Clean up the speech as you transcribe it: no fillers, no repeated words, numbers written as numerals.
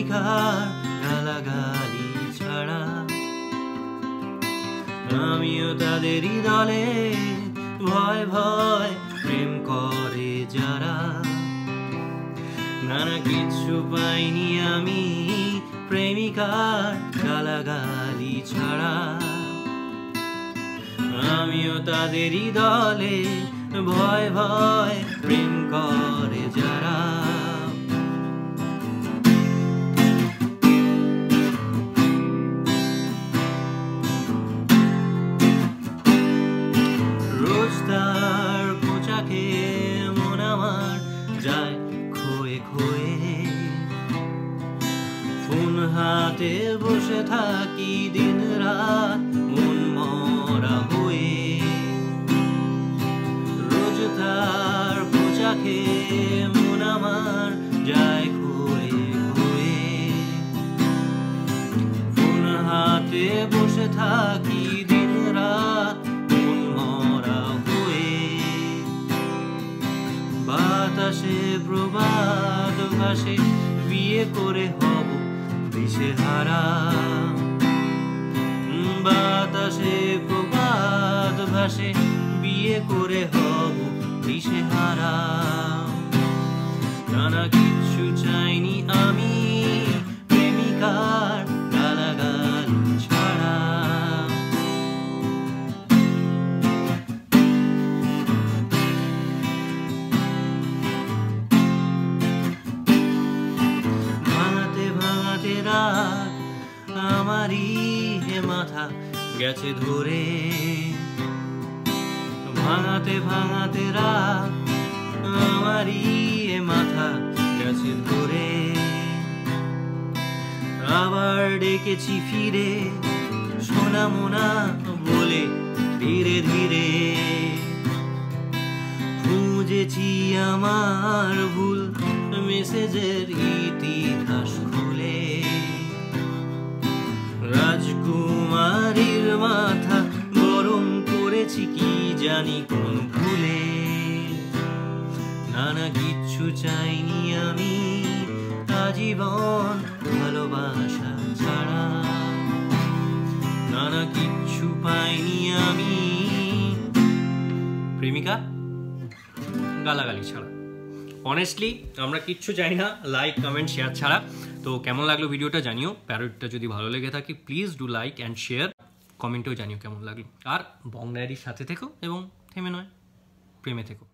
প্রেমিকার গালাগালি ছাড়া। আমিও তাদেরই দলে, ভয় ভয় প্রেম করে যারা। নানা কিছু পাইনি আমি প্রেমিকার গালাগালি ছাড়া। আমিও তাদেরই দলে, ভয় ভয় প্রেম করে যারা। রোজ তার পোশাকে মন আমার যায় খোয়ে খোয়ে। ফোন হাতে বসে থাকি দিন রাত মন মরা হয়ে। রোজ তার পোশাকে মন আমার যায় খোয়ে খোয়ে। ফোন হাতে বসে থাকি দিন রাত মন মরা হয়ে। বাতাসে প্রবাদ ভাসে বিয়ে করে হব দিশেহারা। বাতাসে প্রবাদ ভাসে বিয়ে করে হব দিশেহারা। নানা কিছু চাইনি আমি প্রেমিকার গালাগালি ছাড়া। ভাঙাতে ভাঙাতে রাত আমারই হে মাথা গেছে ধরে। ভাঙাতে ভাঙাতে রাত আমারই হে মাথা গেছে ধরে। আবার ডেকেছি ফিরে সোনা মোনা বলে ধীরে ধীরে। খুঁজেছি আমার ভুল মেসেজের ইতিহাস খুলে। রাজকুমারীর মাথা গরম করেছি কি জানি কোন ভুলে। নানা কিচ্ছু চাইনি আমি আজীবন ভালোবাসা ছাড়া। নানা কিচ্ছু পাইনি আমি প্রেমিকা গালাগালি ছাড়া। অনেস্টলি আমরা কিচ্ছু চাই না লাইক কমেন্ট শেয়ার ছাড়া। তো কেমন লাগলো ভিডিওটা জানিও। প্যারোডিটা যদি ভালো লেগে থাকে please do like and share. কমেন্টেও জানিও কেমন লাগলো। আর বং ডায়েরির সাথে থেকো এবং থেমে নয় প্রেমে থেকো।